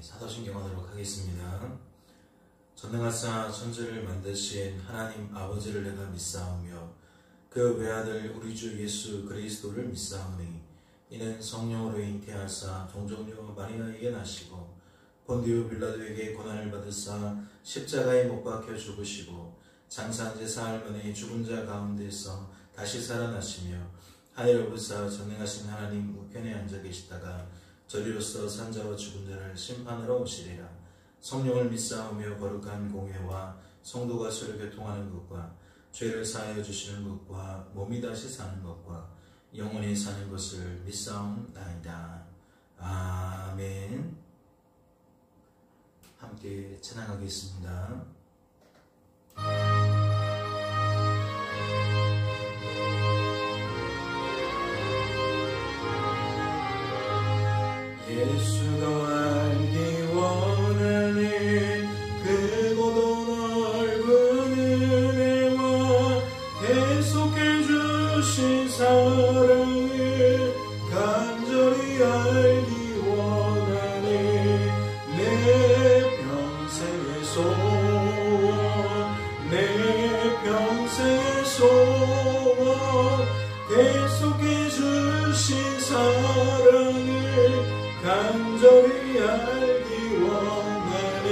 사도신경 하도록 하겠습니다. 전능하사 천지를 만드신 하나님 아버지를 내가 믿사오며 그 외아들 우리 주 예수 그리스도를 믿사오니 이는 성령으로 잉태하사 동정녀 마리아에게 나시고 본디오 빌라도에게 고난을 받으사 십자가에 못 박혀 죽으시고 장사한 지 사흘 만에 죽은 자 가운데서 다시 살아나시며 하늘 오르사 전능하신 하나님 우편에 앉아 계시다가 저리로서 산자와 죽은 자를 심판하러 오시리라. 성령을 믿사오며 거룩한 공회와 성도가 서로 교통하는 것과 죄를 사하여 주시는 것과 몸이 다시 사는 것과 영원히 사는 것을 믿사옵나이다. 아멘. 함께 찬양하겠습니다. 예수가 알기 원하는 크고도 넓은 은혜와 계속해 주신 사랑을 간절히 알기 원하는 내 평생의 소원 내 평생의 소원 계속해 주신 사랑을 간절히 알기 원하니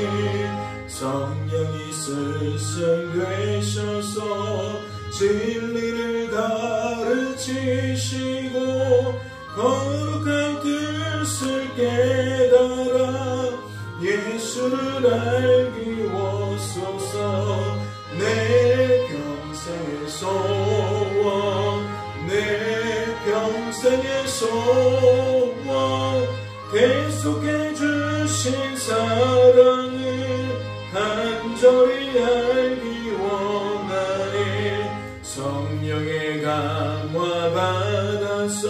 성령이 스승 되셔서 진리를 가르치시고 거룩한 뜻을 깨달아 예수를 알기 원소서. 내 평생의 소원 내 평생의 소원 계속해 주신 사랑을 간절히 알기 원하니 성령의 감화 받아서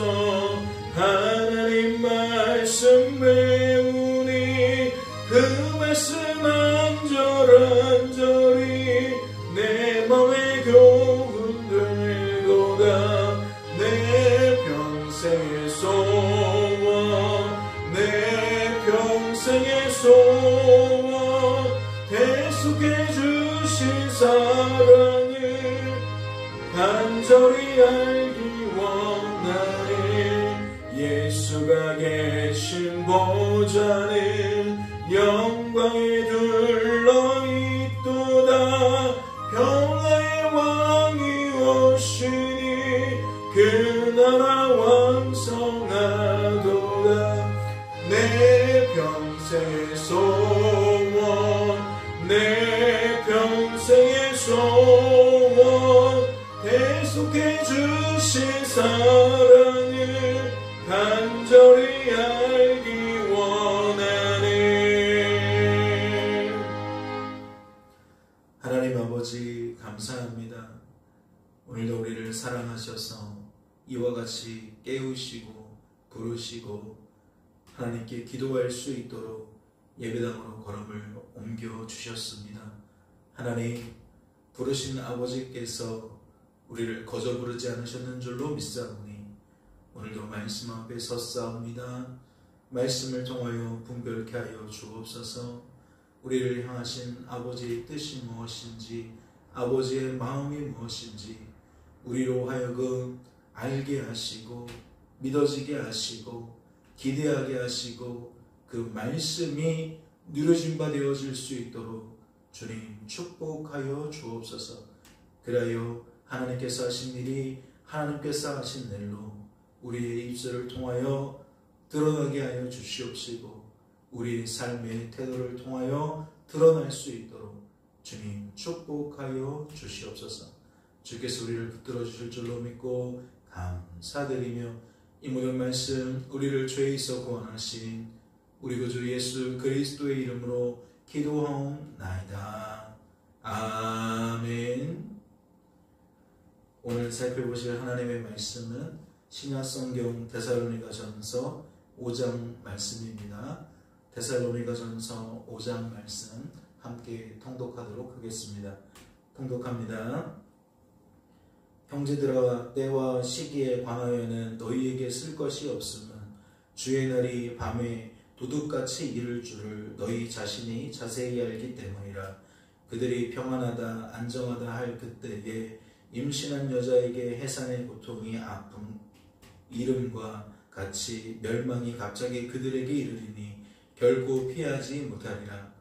하나님 말씀 배우니 그 말씀 안절안절히 내 맘에 교훈 되도다. 내 평생의 소원 내 평생의 소원 계속해 주신 사랑을 간절히 알기 원하니 예수가 계신 보좌는 영광에 둘러있도다. 평화의 왕이 오시니 그 나라 왕성하도다. 내 평생의 소원 내 평생의 소원 계속해 주신 사랑을 간절히 알기 원하네. 하나님 아버지 감사합니다. 오늘도 우리를 사랑하셔서 이와 같이 깨우시고 부르시고 하나님께 기도할 수 있도록 예배당으로 걸음을 옮겨 주셨습니다. 하나님, 부르신 아버지께서 우리를 거저 부르지 않으셨는 줄로 믿사오니 오늘도 말씀 앞에 섰사옵니다. 말씀을 통하여 분별케 하여 주옵소서. 우리를 향하신 아버지의 뜻이 무엇인지 아버지의 마음이 무엇인지 우리로 하여금 알게 하시고 믿어지게 하시고 기대하게 하시고 그 말씀이 누려진 바 되어질 수 있도록 주님 축복하여 주옵소서. 그리하여 하나님께서 하신 일이 하나님께서 하신 일로 우리의 입술을 통하여 드러나게 하여 주시옵시고 우리의 삶의 태도를 통하여 드러날 수 있도록 주님 축복하여 주시옵소서. 주께서 우리를 붙들어 주실 줄로 믿고 감사드리며 이 모든 말씀 우리를 죄에서 구원하신 우리 구주 예수 그리스도의 이름으로 기도하옵나이다. 아멘. 오늘 살펴보실 하나님의 말씀은 신약성경 데살로니가전서 5장 말씀입니다. 데살로니가전서 5장 말씀 함께 통독하도록 하겠습니다. 통독합니다. 형제들아, 때와 시기에 관하여는 너희에게 쓸 것이 없음은 주의 날이 밤에 도둑같이 이를 줄을 너희 자신이 자세히 알기 때문이라. 그들이 평안하다 안정하다 할 그때에 임신한 여자에게 해산의 고통이 아픔 이름과 같이 멸망이 갑자기 그들에게 이르리니 결코 피하지 못하리라.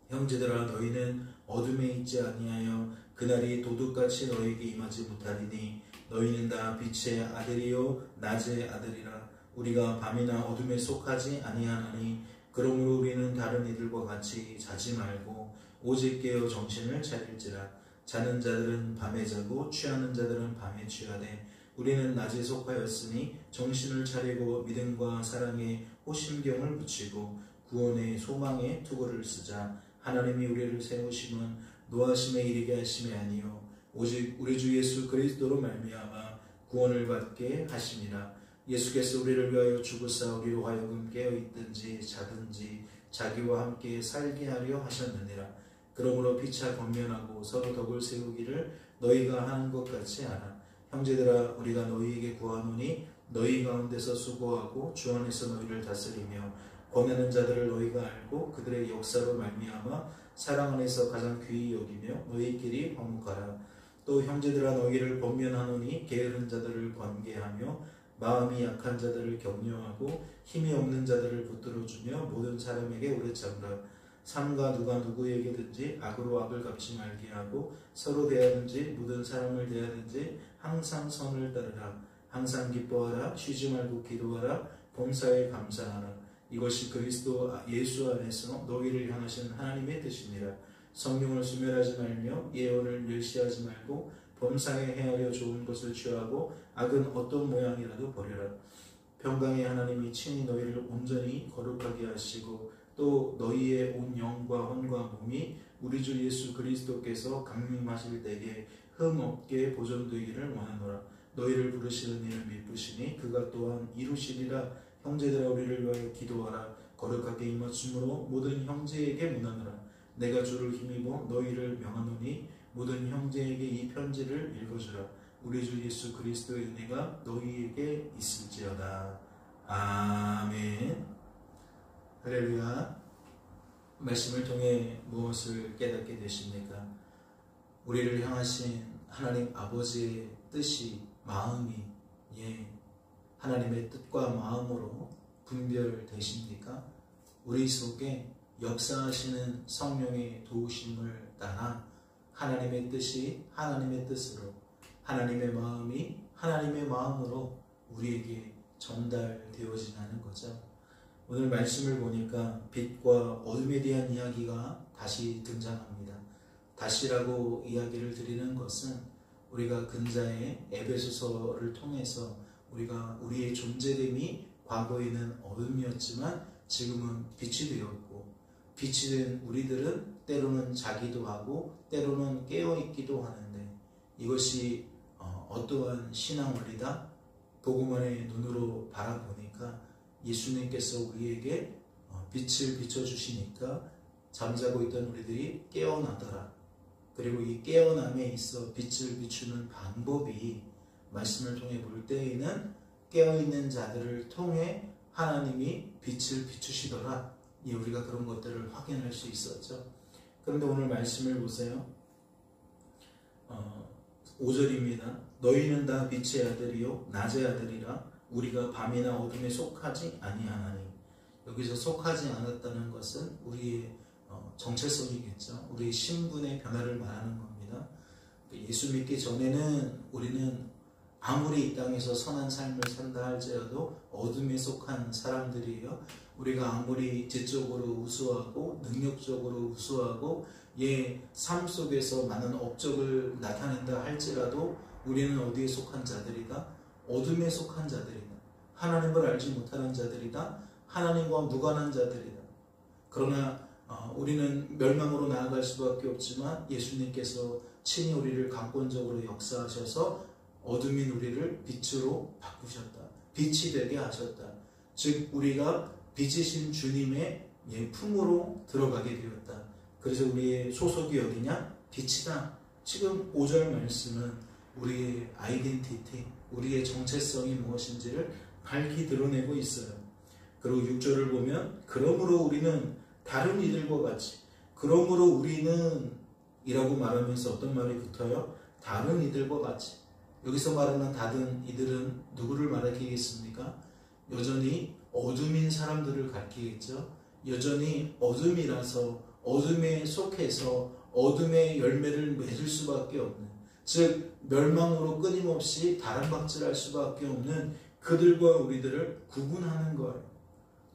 형제들아, 너희는 어둠에 있지 아니하여 그날이 도둑같이 너희에게 임하지 못하리니 너희는 다 빛의 아들이요 낮의 아들이라. 우리가 밤이나 어둠에 속하지 아니하나니 그러므로 우리는 다른 이들과 같이 자지 말고 오직 깨어 정신을 차릴지라. 자는 자들은 밤에 자고 취하는 자들은 밤에 취하되 우리는 낮에 속하였으니 정신을 차리고 믿음과 사랑에 호심경을 붙이고 구원의 소망에 투구를 쓰자. 하나님이 우리를 세우심은 노하심에 이르게 하심이 아니요 오직 우리 주 예수 그리스도로 말미암아 구원을 받게 하심이라. 예수께서 우리를 위하여 죽으사 우리로 하여금 깨어있든지 자든지 자기와 함께 살게 하려 하셨느니라. 그러므로 피차 권면하고 서로 덕을 세우기를 너희가 하는 것 같이 하라. 형제들아, 우리가 너희에게 구하노니 너희 가운데서 수고하고 주 안에서 너희를 다스리며 권하는 자들을 너희가 알고 그들의 역사로 말미암아 사랑 안에서 가장 귀히 여기며 너희끼리 화목하라. 또 형제들아, 너희를 권면하노니 게으른 자들을 권계하며 마음이 약한 자들을 격려하고 힘이 없는 자들을 붙들어주며 모든 사람에게 오래 참으라. 삼가 누가 누구에게든지 악으로 악을 갚지 말게 하고 서로 대하든지 모든 사람을 대하든지 항상 선을 따르라. 항상 기뻐하라. 쉬지 말고 기도하라. 범사에 감사하라. 이것이 그리스도 예수 안에서 너희를 향하신 하나님의 뜻이니라. 성령을 소멸하지 말며 예언을 멸시하지 말고 범사에 헤아려 좋은 것을 취하고 악은 어떤 모양이라도 버려라. 평강의 하나님이 친히 너희를 온전히 거룩하게 하시고 또 너희의 온 영과 혼과 몸이 우리 주 예수 그리스도께서 강림하실 때에 흠없게 보존되기를 원하노라. 너희를 부르시는 이를 미쁘시니 그가 또한 이루시리라. 형제들아, 우리를 위하여 기도하라. 거룩하게 임하심으로 모든 형제에게 문하노라. 내가 주를 힘입어 너희를 명하노니 모든 형제에게 이 편지를 읽어주라. 우리 주 예수 그리스도의 은혜가 너희에게 있을지어다. 아멘. 할렐루야. 말씀을 통해 무엇을 깨닫게 되십니까? 우리를 향하신 하나님 아버지의 뜻이, 마음이 하나님의 뜻과 마음으로 분별되십니까? 우리 속에 역사하시는 성령의 도우심을 따라 하나님의 뜻이 하나님의 뜻으로, 하나님의 마음이 하나님의 마음으로 우리에게 전달되어지는 거죠. 오늘 말씀을 보니까 빛과 어둠에 대한 이야기가 다시 등장합니다. 다시라고 이야기를 드리는 것은 우리가 근자의 에베소서를 통해서 우리가 우리의 존재됨이 과거에는 어둠이었지만 지금은 빛이 되었고, 빛이 된 우리들은 때로는 자기도 하고 때로는 깨어있기도 하는데, 이것이 어떠한 신앙 원리다? 복음만의 눈으로 바라보니까 예수님께서 우리에게 빛을 비춰주시니까 잠자고 있던 우리들이 깨어나더라. 그리고 이 깨어남에 있어 빛을 비추는 방법이 말씀을 통해 볼 때에는 깨어있는 자들을 통해 하나님이 빛을 비추시더라. 우리가 그런 것들을 확인할 수 있었죠. 그런데 오늘 말씀을 보세요. 5절입니다. 너희는 다 빛의 아들이요 낮의 아들이라. 우리가 밤이나 어둠에 속하지 아니하나니. 여기서 속하지 않았다는 것은 우리의 정체성이겠죠. 우리의 신분의 변화를 말하는 겁니다. 예수 믿기 전에는 우리는 아무리 이 땅에서 선한 삶을 산다 할지라도 어둠에 속한 사람들이에요. 우리가 아무리 지적으로 우수하고 능력적으로 우수하고 삶 속에서 많은 업적을 나타낸다 할지라도 우리는 어디에 속한 자들이다? 어둠에 속한 자들이다. 하나님을 알지 못하는 자들이다. 하나님과 무관한 자들이다. 그러나 우리는 멸망으로 나아갈 수밖에 없지만 예수님께서 친히 우리를 강권적으로 역사하셔서 어둠인 우리를 빛으로 바꾸셨다. 빛이 되게 하셨다. 즉 우리가 빛이신 주님의 품으로 들어가게 되었다. 그래서 우리의 소속이 어디냐? 빛이다. 지금 5절 말씀은 우리의 아이덴티티, 우리의 정체성이 무엇인지를 밝히 드러내고 있어요. 그리고 6절을 보면 그러므로 우리는 다른 이들과 같이, 그러므로 우리는 이라고 말하면서 어떤 말이 붙어요? 다른 이들과 같이. 여기서 말하는 다른 이들은 누구를 말하겠습니까? 여전히 어둠인 사람들을 가리키겠죠. 여전히 어둠이라서 어둠에 속해서 어둠의 열매를 맺을 수밖에 없는, 즉 멸망으로 끊임없이 다람박질할 수밖에 없는 그들과 우리들을 구분하는 거예요.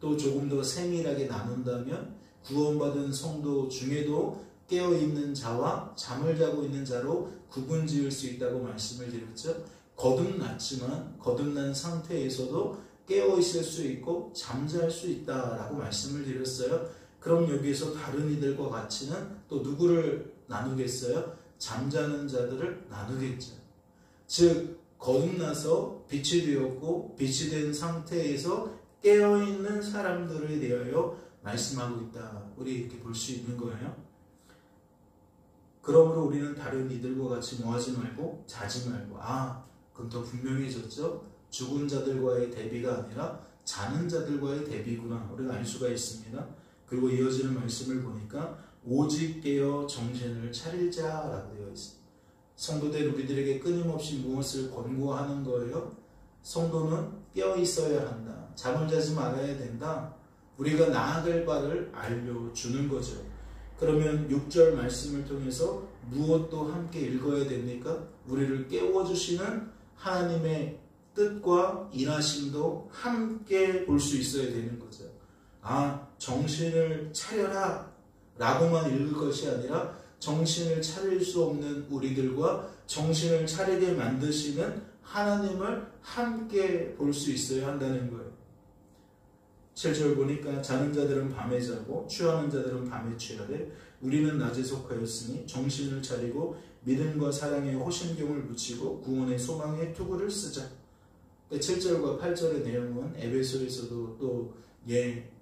또 조금 더 세밀하게 나눈다면 구원받은 성도 중에도 깨어있는 자와 잠을 자고 있는 자로 구분 지을 수 있다고 말씀을 드렸죠. 거듭났지만 거듭난 상태에서도 깨어있을 수 있고 잠잘 수 있다라고 말씀을 드렸어요. 그럼 여기에서 다른 이들과 같이는 또 누구를 나누겠어요? 잠자는 자들을 나누겠죠. 즉 거듭나서 빛이 되었고 빛이 된 상태에서 깨어있는 사람들에 대하여 말씀하고 있다. 우리 이렇게 볼 수 있는 거예요. 그러므로 우리는 다른 이들과 같이 뭐하지 말고 자지 말고. 그럼 더 분명해졌죠? 죽은 자들과의 대비가 아니라 자는 자들과의 대비구나. 우리가 알 수가 있습니다. 그리고 이어지는 말씀을 보니까 오직 깨어 정신을 차리자라고 되어 있습니다. 성도들 우리들에게 끊임없이 무엇을 권고하는 거예요? 성도는 깨어 있어야 한다. 잠을 자지 말아야 된다. 우리가 나아갈 바를 알려주는 거죠. 그러면 6절 말씀을 통해서 무엇도 함께 읽어야 됩니까? 우리를 깨워주시는 하나님의 뜻과 일하심도 함께 볼 수 있어야 되는 거죠. 정신을 차려라 라고만 읽을 것이 아니라 정신을 차릴 수 없는 우리들과 정신을 차리게 만드시는 하나님을 함께 볼 수 있어야 한다는 거예요. 7절 보니까 자는 자들은 밤에 자고 취하는 자들은 밤에 취하되 우리는 낮에 속하였으니 정신을 차리고 믿음과 사랑에 호심경을 붙이고 구원의 소망의 투구를 쓰자. 7절과 8절의 내용은 에베소에서도 또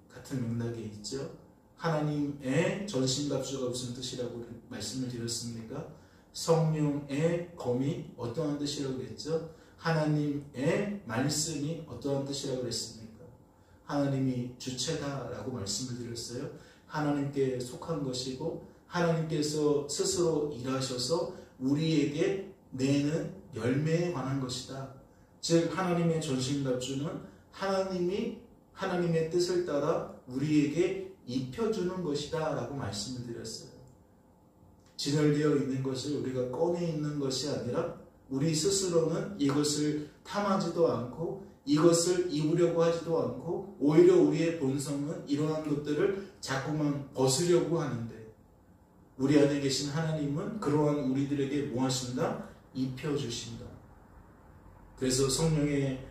같은 맥락이 있죠. 하나님의 전신갑주가 무슨 뜻이라고 말씀을 드렸습니까? 성령의 검이 어떠한 뜻이라고 했죠? 하나님의 말씀이 어떠한 뜻이라고 했습니까? 하나님이 주체다라고 말씀을 드렸어요. 하나님께 속한 것이고 하나님께서 스스로 일하셔서 우리에게 내는 열매에 관한 것이다. 즉 하나님의 전신갑주는 하나님이 하나님의 뜻을 따라 우리에게 입혀주는 것이다 라고 말씀을 드렸어요. 진열되어 있는 것을 우리가 꺼내 있는 것이 아니라 우리 스스로는 이것을 탐하지도 않고 이것을 입으려고 하지도 않고 오히려 우리의 본성은 이러한 것들을 자꾸만 벗으려고 하는데 우리 안에 계신 하나님은 그러한 우리들에게 뭐 하신다? 입혀주신다. 그래서 성령의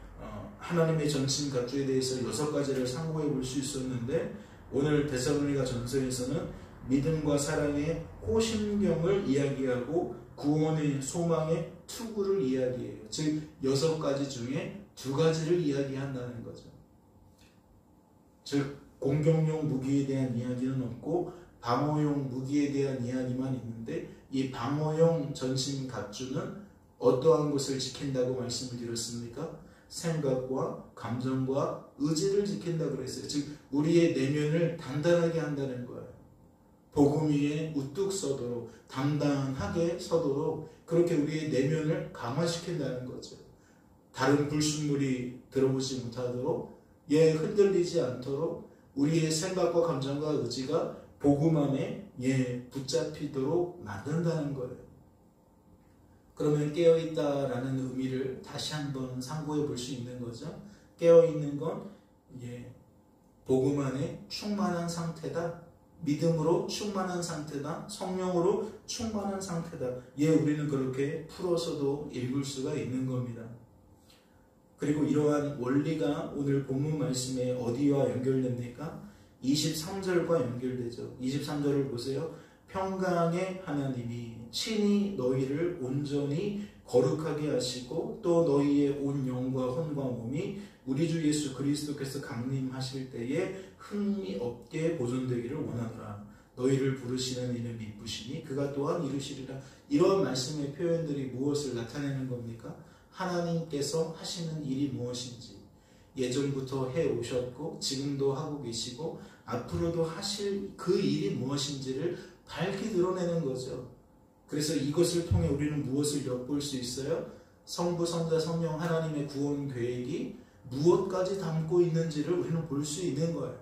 하나님의 전신갑주에 대해서 6가지를 상고해 볼 수 있었는데 오늘 데살로니가 전서에서는 믿음과 사랑의 호심경을 이야기하고 구원의 소망의 투구를 이야기해요. 즉 6가지 중에 2가지를 이야기한다는 거죠. 즉 공격용 무기에 대한 이야기는 없고 방어용 무기에 대한 이야기만 있는데 이 방어용 전신갑주는 어떠한 것을 지킨다고 말씀을 드렸습니까? 생각과 감정과 의지를 지킨다고 그랬어요. 즉 우리의 내면을 단단하게 한다는 거예요. 복음 위에 우뚝 서도록 당당하게 서도록 그렇게 우리의 내면을 강화시킨다는 거죠. 다른 불순물이 들어오지 못하도록 흔들리지 않도록 우리의 생각과 감정과 의지가 복음 안에 붙잡히도록 만든다는 거예요. 그러면 깨어있다라는 의미를 다시 한번 상고해 볼 수 있는 거죠. 깨어있는 건 복음 안에 충만한 상태다. 믿음으로 충만한 상태다. 성령으로 충만한 상태다. 우리는 그렇게 풀어서도 읽을 수가 있는 겁니다. 그리고 이러한 원리가 오늘 본문 말씀에 어디와 연결됩니까? 23절과 연결되죠. 23절을 보세요. 평강의 하나님이 친히 너희를 온전히 거룩하게 하시고 또 너희의 온 영과 혼과 몸이 우리 주 예수 그리스도께서 강림하실 때에 흠이 없게 보존되기를 원하노라. 너희를 부르시는 이는 미쁘시니 그가 또한 이루시리라. 이런 말씀의 표현들이 무엇을 나타내는 겁니까? 하나님께서 하시는 일이 무엇인지, 예전부터 해오셨고 지금도 하고 계시고 앞으로도 하실 그 일이 무엇인지를 밝게 드러내는 거죠. 그래서 이것을 통해 우리는 무엇을 엿볼 수 있어요? 성부, 성자, 성령 하나님의 구원 계획이 무엇까지 담고 있는지를 우리는 볼 수 있는 거예요.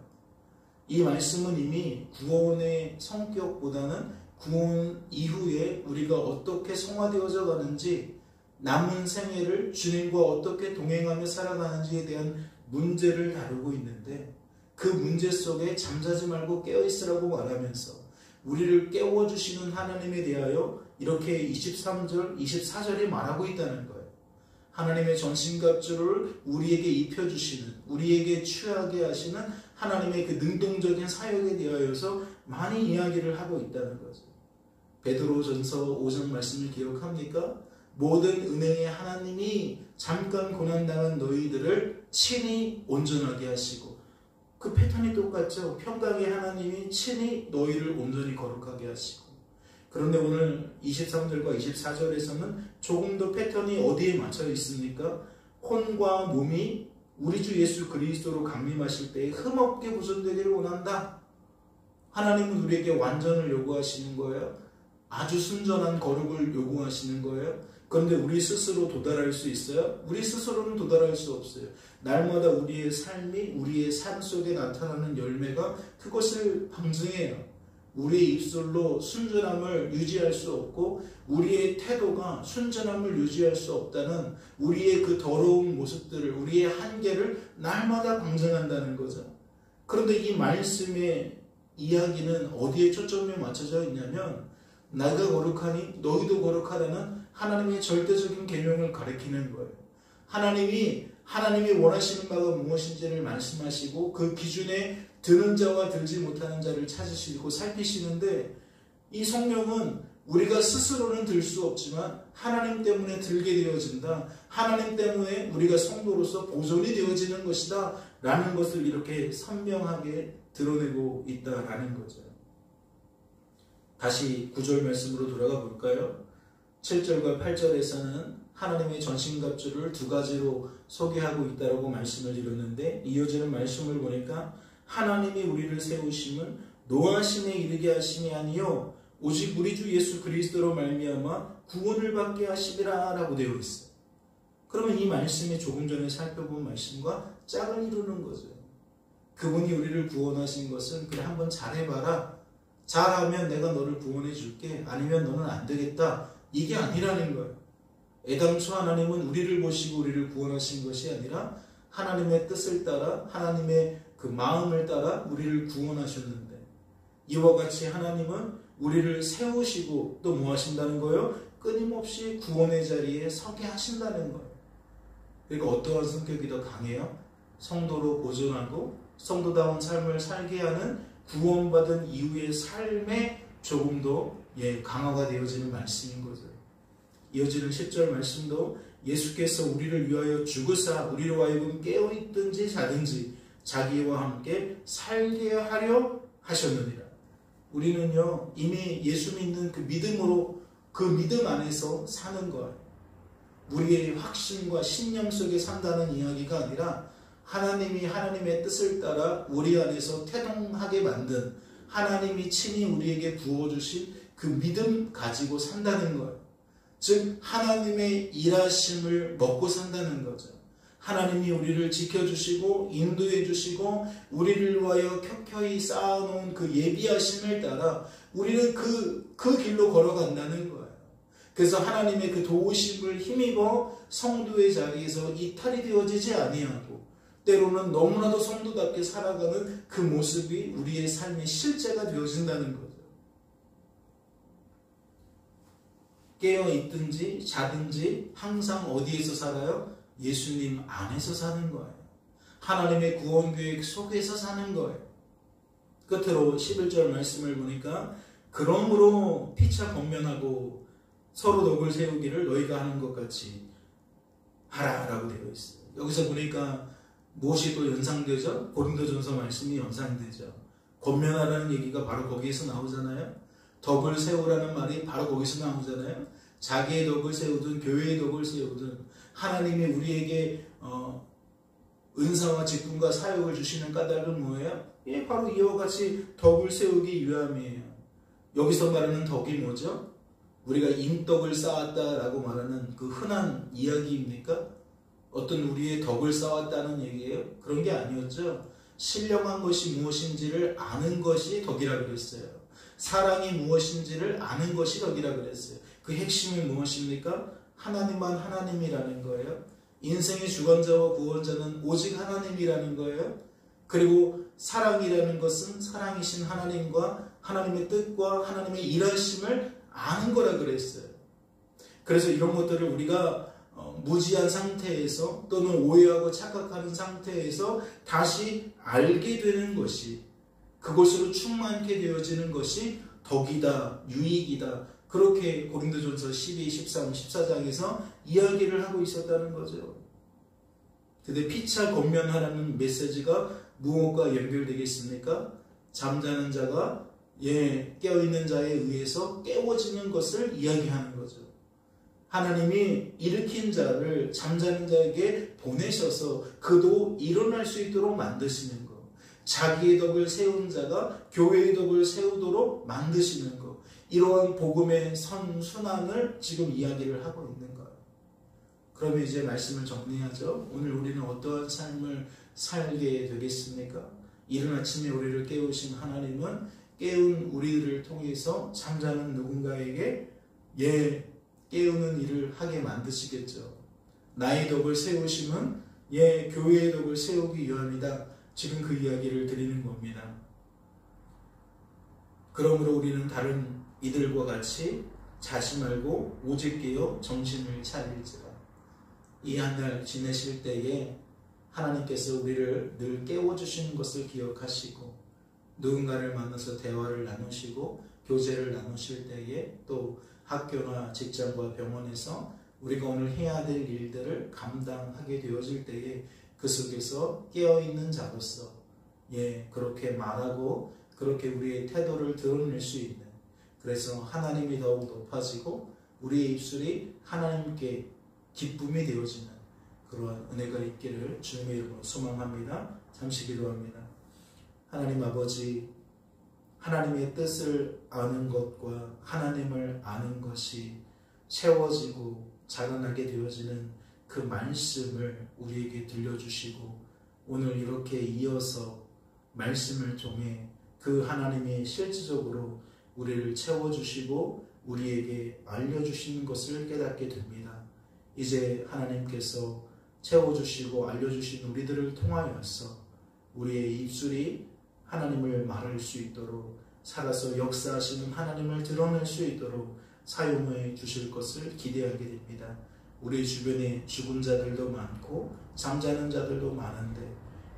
이 말씀은 이미 구원의 성격보다는 구원 이후에 우리가 어떻게 성화되어져 가는지, 남은 생애를 주님과 어떻게 동행하며 살아가는지에 대한 문제를 다루고 있는데, 그 문제 속에 잠자지 말고 깨어있으라고 말하면서 우리를 깨워주시는 하나님에 대하여 이렇게 23절, 24절에 말하고 있다는 거예요. 하나님의 전신갑주를 우리에게 입혀주시는, 우리에게 취하게 하시는 하나님의 그 능동적인 사역에 대하여서 많이 이야기를 하고 있다는 거죠. 베드로전서 5장 말씀을 기억합니까? 모든 은혜의 하나님이 잠깐 고난당한 너희들을 친히 온전하게 하시고, 그 패턴이 똑같죠. 평강의 하나님이 친히 너희를 온전히 거룩하게 하시고. 그런데 오늘 23절과 24절에서는 조금 더 패턴이 어디에 맞춰 있습니까? 혼과 몸이 우리 주 예수 그리스도로 강림하실 때에 흠없게 구성되기를 원한다. 하나님은 우리에게 완전을 요구하시는 거예요. 아주 순전한 거룩을 요구하시는 거예요. 그런데 우리 스스로 도달할 수 있어요? 우리 스스로는 도달할 수 없어요. 날마다 우리의 삶이, 우리의 삶 속에 나타나는 열매가 그것을 방증해요. 우리의 입술로 순전함을 유지할 수 없고, 우리의 태도가 순전함을 유지할 수 없다는 우리의 그 더러운 모습들을, 우리의 한계를 날마다 방증한다는 거죠. 그런데 이 말씀의 이야기는 어디에 초점이 맞춰져 있냐면, 나가 거룩하니 너희도 거룩하라는 하나님의 절대적인 계명을 가리키는 거예요. 하나님이 원하시는 바가 무엇인지를 말씀하시고, 그 기준에 드는 자와 들지 못하는 자를 찾으시고 살피시는데, 이 성령은 우리가 스스로는 들 수 없지만 하나님 때문에 들게 되어진다. 하나님 때문에 우리가 성도로서 보존이 되어지는 것이다 라는 것을 이렇게 선명하게 드러내고 있다라는 거죠. 다시 9절 말씀으로 돌아가 볼까요? 7절과 8절에서는 하나님의 전신갑주를 두 가지로 소개하고 있다고 말씀을 드렸는데, 이어지는 말씀을 보니까 하나님이 우리를 세우심은 노하심에 이르게 하심이 아니요 오직 우리 주 예수 그리스도로 말미암아 구원을 받게 하시리라 라고 되어 있어요. 그러면 이 말씀이 조금 전에 살펴본 말씀과 짝을 이루는 거죠. 그분이 우리를 구원하신 것은 그래 한번 잘해봐라, 잘하면 내가 너를 구원해 줄게, 아니면 너는 안 되겠다, 이게 아니라는 거예요. 애당초 하나님은 우리를 보시고 우리를 구원하신 것이 아니라 하나님의 뜻을 따라, 하나님의 그 마음을 따라 우리를 구원하셨는데, 이와 같이 하나님은 우리를 세우시고 또 뭐 하신다는 거예요? 끊임없이 구원의 자리에 서게 하신다는 거예요. 그러니까 어떠한 성격이 더 강해요? 성도로 보존하고 성도다운 삶을 살게 하는 구원받은 이후의 삶에 조금 더 강화가 되어지는 말씀인 거죠. 이어지는 10절 말씀도 예수께서 우리를 위하여 죽으사 우리로 하여금 깨어있든지 자든지 자기와 함께 살게 하려 하셨느니라. 우리는요 이미 예수 믿는 그 믿음으로, 그 믿음 안에서 사는 거예요. 우리의 확신과 신념 속에 산다는 이야기가 아니라 하나님이 하나님의 뜻을 따라 우리 안에서 태동하게 만든, 하나님이 친히 우리에게 부어주신 그 믿음 가지고 산다는 거예요. 즉 하나님의 일하심을 먹고 산다는 거죠. 하나님이 우리를 지켜주시고 인도해 주시고 우리를 위하여 켜켜이 쌓아놓은 그 예비하심을 따라 우리는 그 길로 걸어간다는 거예요. 그래서 하나님의 그 도우심을 힘입어 성도의 자리에서 이탈이 되어지지 아니하고, 때로는 너무나도 성도답게 살아가는 그 모습이 우리의 삶의 실제가 되어진다는 거죠. 깨어있든지 자든지 항상 어디에서 살아요? 예수님 안에서 사는 거예요. 하나님의 구원 계획 속에서 사는 거예요. 끝으로 11절 말씀을 보니까 그러므로 피차 권면하고 서로 덕을 세우기를 너희가 하는 것 같이 하라라고 되어 있어요. 여기서 보니까 무엇이 또 연상되죠? 고린도전서 말씀이 연상되죠. 권면하라는 얘기가 바로 거기에서 나오잖아요. 덕을 세우라는 말이 바로 거기서 나오잖아요. 자기의 덕을 세우든 교회의 덕을 세우든 하나님이 우리에게 은사와 직분과 사역을 주시는 까닭은 뭐예요? 바로 이와 같이 덕을 세우기 위함이에요. 여기서 말하는 덕이 뭐죠? 우리가 인덕을 쌓았다라고 말하는 그 흔한 이야기입니까? 어떤 우리의 덕을 쌓았다는 얘기예요? 그런 게 아니었죠. 신령한 것이 무엇인지를 아는 것이 덕이라고 그랬어요. 사랑이 무엇인지를 아는 것이 덕이라고 그랬어요. 그 핵심이 무엇입니까? 하나님만 하나님이라는 거예요. 인생의 주관자와 구원자는 오직 하나님이라는 거예요. 그리고 사랑이라는 것은 사랑이신 하나님과 하나님의 뜻과 하나님의 일하심을 아는 거라 그랬어요. 그래서 이런 것들을 우리가 무지한 상태에서 또는 오해하고 착각하는 상태에서 다시 알게 되는 것이, 그것으로 충만케 되어지는 것이 덕이다, 유익이다, 그렇게 고린도전서 12, 13, 14장에서 이야기를 하고 있었다는 거죠. 근데 피차 권면하라는 메시지가 무엇과 연결되겠습니까? 잠자는 자가 깨어있는 자에 의해서 깨워지는 것을 이야기하는 거죠. 하나님이 일으킨 자를 잠자는 자에게 보내셔서 그도 일어날 수 있도록 만드시는 것, 자기의 덕을 세운 자가 교회의 덕을 세우도록 만드시는 것, 이러한 복음의 선순환을 지금 이야기를 하고 있는 거예요. 그러면 이제 말씀을 정리하죠. 오늘 우리는 어떠한 삶을 살게 되겠습니까? 이른 아침에 우리를 깨우신 하나님은 깨운 우리를 통해서 잠자는 누군가에게 깨우는 일을 하게 만드시겠죠. 나의 덕을 세우심은 교회의 덕을 세우기 위함이다. 지금 그 이야기를 드리는 겁니다. 그러므로 우리는 다른 이들과 같이 자지 말고 오직 깨어 정신을 차릴지라. 이 한 달 지내실 때에 하나님께서 우리를 늘 깨워주시는 것을 기억하시고, 누군가를 만나서 대화를 나누시고 교제를 나누실 때에, 또 학교나 직장과 병원에서 우리가 오늘 해야 될 일들을 감당하게 되어질 때에 그 속에서 깨어있는 자로서 그렇게 말하고 그렇게 우리의 태도를 드러낼 수 있는, 그래서 하나님이 더욱 높아지고 우리의 입술이 하나님께 기쁨이 되어지는 그러한 은혜가 있기를 주님의 이름으로 소망합니다. 잠시 기도합니다. 하나님 아버지, 하나님의 뜻을 아는 것과 하나님을 아는 것이 채워지고 자라나게 되어지는 그 말씀을 우리에게 들려주시고, 오늘 이렇게 이어서 말씀을 통해 그 하나님이 실질적으로 우리를 채워주시고 우리에게 알려주시는 것을 깨닫게 됩니다. 이제 하나님께서 채워주시고 알려주신 우리들을 통하여서 우리의 입술이 하나님을 말할 수 있도록, 살아서 역사하시는 하나님을 드러낼 수 있도록 사용해 주실 것을 기대하게 됩니다. 우리 주변에 죽은 자들도 많고 잠자는 자들도 많은데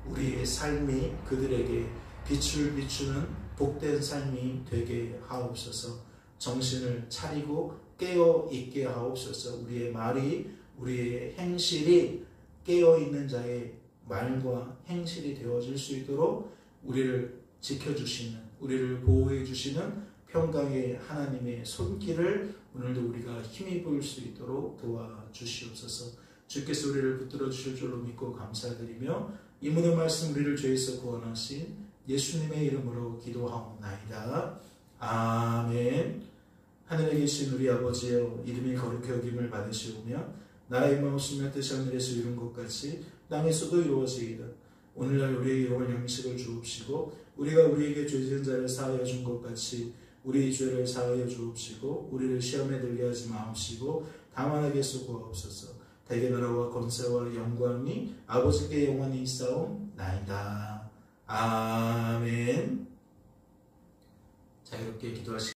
우리의 삶이 그들에게 빛을 비추는 복된 삶이 되게 하옵소서. 정신을 차리고 깨어 있게 하옵소서. 우리의 말이, 우리의 행실이 깨어있는 자의 말과 행실이 되어질 수 있도록 우리를 지켜주시는, 우리를 보호해 주시는 평강의 하나님의 손길을 오늘도 우리가 힘입을 수 있도록 도와주시옵소서. 주께서 우리를 붙들어 주실 줄로 믿고 감사드리며 이 모든 말씀 우리를 죄에서 구원하신 예수님의 이름으로 기도하옵나이다. 아멘. 하늘에 계신 우리 아버지여, 이름이 거룩히 여김을 받으시오며 나의 마음이며 뜻이 하늘에서 이룬 것 같이 땅에서도 이루어지이다. 오늘날 우리에게 일용할 양식을 주옵시고, 우리가 우리에게 죄 지은 자를 사하여 준 것 같이 우리 죄를 사하여 주옵시고, 우리를 시험에 들게 하지 마옵시고 다만 악에게 구하옵소서. 대개 나라와 권세와 영광이 아버지께 영원히 있사옵나이다. 아멘. 자유롭게 기도하시기